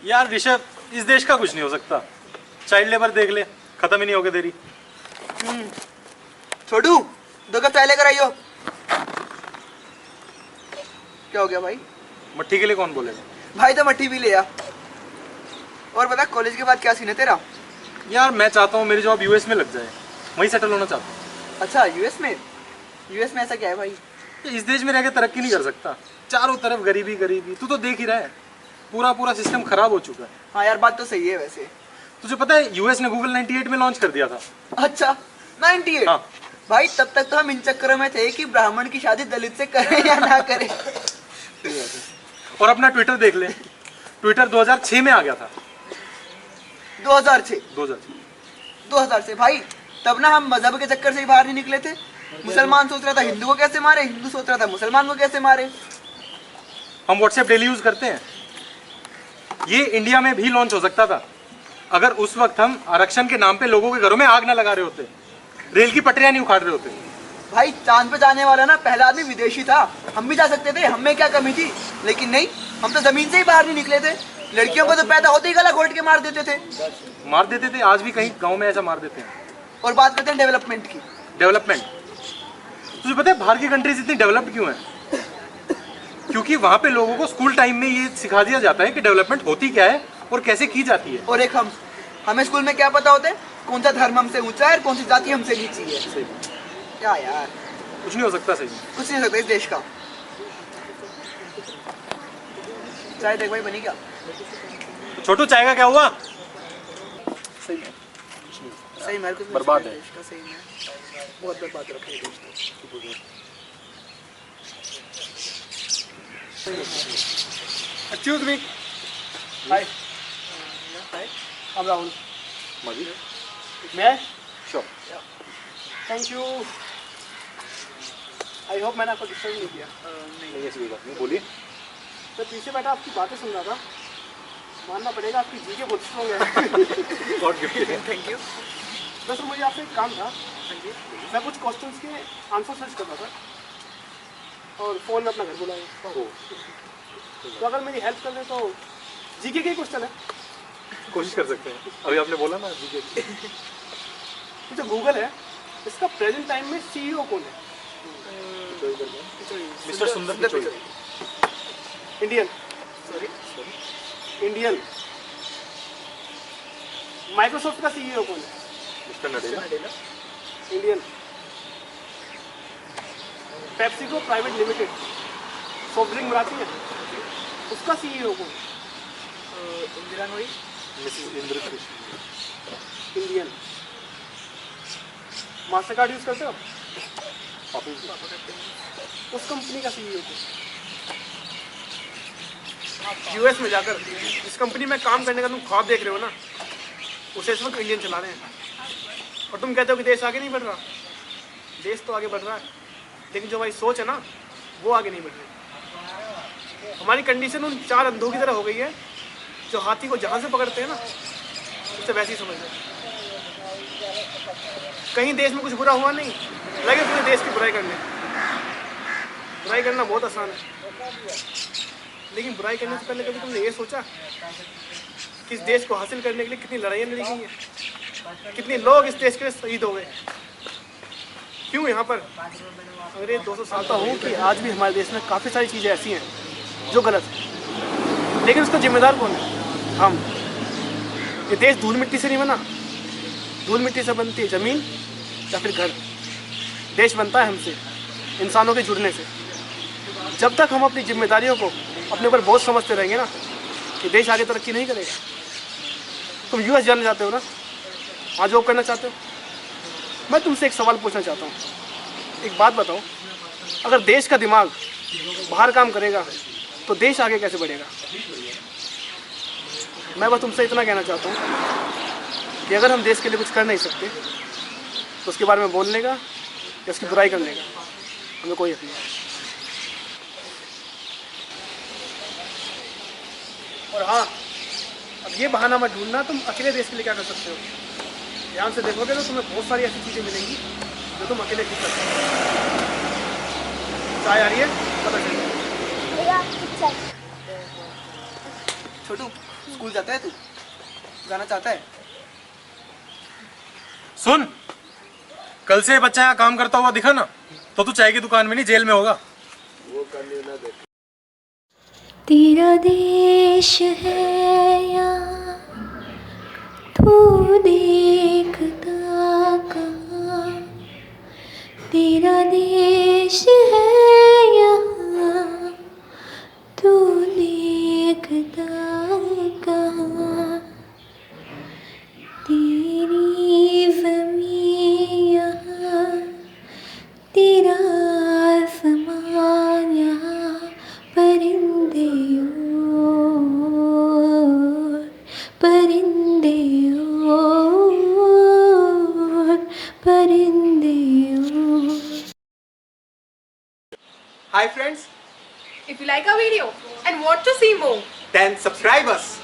यार ऋषभ, इस देश का कुछ नहीं हो सकता। चाइल्ड लेबर देख ले, खत्म ही नहीं होके दे रही। छोटू, 2 कप चाय लेकर आइयो। क्या हो गया भाई? मट्टी के लिए कौन बोलेगा? भाई तो मट्टी भी ले आ। और बता, कॉलेज के बाद क्या सीन है तेरा? यार मैं चाहता हूँ मेरी जॉब यूएस में लग जाए, वहीं सेटल होना चाहता हूँ। अच्छा, यूएस में? यूएस में ऐसा क्या है भाई? इस देश में रह के तरक्की नहीं कर सकता, चारों तरफ गरीबी गरीबी। तू तो देख ही रहा है, पूरा पूरा सिस्टम खराब हो चुका है। हाँ यार, बात तो सही है वैसे। तुझे पता है यूएस ने गूगल 98 में लॉन्च कर दिया था। अच्छा, 98? हाँ। भाई तब तक तो हम इन चक्करों में थे कि ब्राह्मण की शादी दलित से करें या ना करें। और अपना ट्विटर देख ले, ट्विटर 2006 में आ गया था। 2006? 2006 भाई तब ना हम मजहब के चक्कर से ही बाहर नहीं निकले थे। मुसलमान सोच रहा था हिंदू को कैसे मारे, हिंदू सोच रहा था मुसलमान को कैसे मारे। हम व्हाट्सएप डेली यूज करते हैं। ये इंडिया में भी लॉन्च हो सकता था अगर उस वक्त हम आरक्षण के नाम पे लोगों के घरों में आग ना लगा रहे होते, रेल की पटरियां नहीं उखाड़ रहे होते। भाई चांद पे जाने वाला ना पहला आदमी विदेशी था, हम भी जा सकते थे, हमें क्या कमी थी। लेकिन नहीं, हम तो जमीन से ही बाहर नहीं निकले थे। लड़कियों को तो पैदा होते ही गला घोट के मार देते थे। आज भी कहीं गांव में ऐसा मार देते हैं। और बात करते हैं डेवलपमेंट की। डेवलपमेंट, तुझे पता है बाहर की कंट्रीज इतनी डेवलप्ड क्यों है? क्योंकि वहां पे लोगों को स्कूल टाइम में ये सिखा दिया जाता है कि डेवलपमेंट होती क्या है और कैसे की जाती है। और एक हमें स्कूल में क्या पता होता है कौन सा धर्म हमसे ऊंचा है और कौन सी जाति हमसे नीची है। क्या यार, कुछ नहीं हो सकता। सही कुछ नहीं हो सकता इस देश का। चाय देख भाई, बनी क्या? छोटू, चाय का क्या हुआ? सही मेरे को बर्बाद है। सही में बहुत बर्बाद रखा है देश को। Excuse me. Hi. Hi. I'm Rahul. मजी? May I? Sure. Thank you. I hope मैंने आपको डिस्टर्ब नहीं किया। नहीं, ऐसी कोई बात नहीं, बोलिए। मैं पीछे बैठा आपकी बातें सुन रहा था। मानना पड़ेगा आपकी जीके बहुत स्ट्रॉन्ग है। गॉड गिफ्टेड है। Thank you. बस मुझे आपसे एक काम था। मैं कुछ क्वेश्चंस के आंसर सर्च कर रहा था और फ़ोन में अपना घर बुलाया। तो अगर मेरी हेल्प कर दें तो जीके के ही क्वेश्चन है। कोशिश कर सकते हैं। अभी आपने बोला ना जीके। जो गूगल है इसका प्रेजेंट टाइम में सीईओ कौन है? मिस्टर सुंदर पिचोई। इंडियन। इंडियन। माइक्रोसॉफ्ट का सीईओ कौन है? Mister Nadella. Indian. PepsiCo private limited soft drink बनाती है, उसका सीईओ कौन है? इंदिरा नोई। Mrs Indra Krishna. Indian. Master card use करते हो? उस कंपनी का सीईओ कौन? यूएस में जाकर जिस कंपनी में काम करने का तुम ख्वाब देख रहे हो ना, उसे इस वक्त इंडियन चला रहे हैं। और तुम कहते हो कि देश आगे नहीं बढ़ रहा। देश तो आगे बढ़ रहा है, लेकिन जो हमारी सोच है ना, वो आगे नहीं बढ़ रही। हमारी कंडीशन उन 4 अंधों की तरह हो गई है जो हाथी को जहाँ से पकड़ते हैं ना, उससे वैसे ही समझ लेते। कहीं देश में कुछ बुरा हुआ नहीं, लगे पूरे देश की बुराई करने। बुराई करना बहुत आसान है, लेकिन बुराई करने से पहले कभी तुमने ये सोचा कि इस देश को हासिल करने के लिए कितनी लड़ाइयाँ लड़ी गई हैं, कितने लोग इस देश के लिए शहीद हो गए? क्यों यहाँ पर अगर ये 200 साल का हूँ कि आज भी हमारे देश में काफ़ी सारी चीज़ें ऐसी हैं जो गलत है, लेकिन उसका जिम्मेदार कौन है? हम। ये देश धूल मिट्टी से नहीं बना। धूल मिट्टी से बनती है ज़मीन या फिर घर। देश बनता है हमसे, इंसानों के जुड़ने से। जब तक हम अपनी जिम्मेदारियों को अपने ऊपर बोझ समझते रहेंगे ना, कि देश आगे तरक्की नहीं करेगा। तुम यूएस जाना चाहते हो ना, वहाँ जॉब करना चाहते हो? मैं तुमसे एक सवाल पूछना चाहता हूँ। एक बात बताओ, अगर देश का दिमाग बाहर काम करेगा तो देश आगे कैसे बढ़ेगा? मैं बस तुमसे इतना कहना चाहता हूँ कि अगर हम देश के लिए कुछ कर नहीं सकते तो उसके बारे में बोलने का या उसकी बुराई करने का हमें कोई हक नहीं है। और हाँ, अब ये बहाना मत ढूंढना तुम अकेले देश के लिए क्या कर सकते हो। ध्यान से देखोगे तो तुम्हें बहुत सारी ऐसी चीज़ें मिलेंगी जो तुम अकेले कर सकते हो। चाय आ रही है? पता चलेगा। छोटू स्कूल जाता है तू? जाना चाहता है? सुन, कल से ये बच्चा यहाँ काम करता हुआ दिखा ना, तो तू चाय की दुकान में नहीं जेल में होगा। तेरा देश है यहाँ, तू देखता कहाँ। तेरा देश है यहाँ, तू देखता कहाँ। तेरी ज़मीं यहाँ, तेरा आसमान यहाँ, परिंदे और परिंदे और परिंदे और। Hi friends, If you like our video and want to see more, then subscribe us.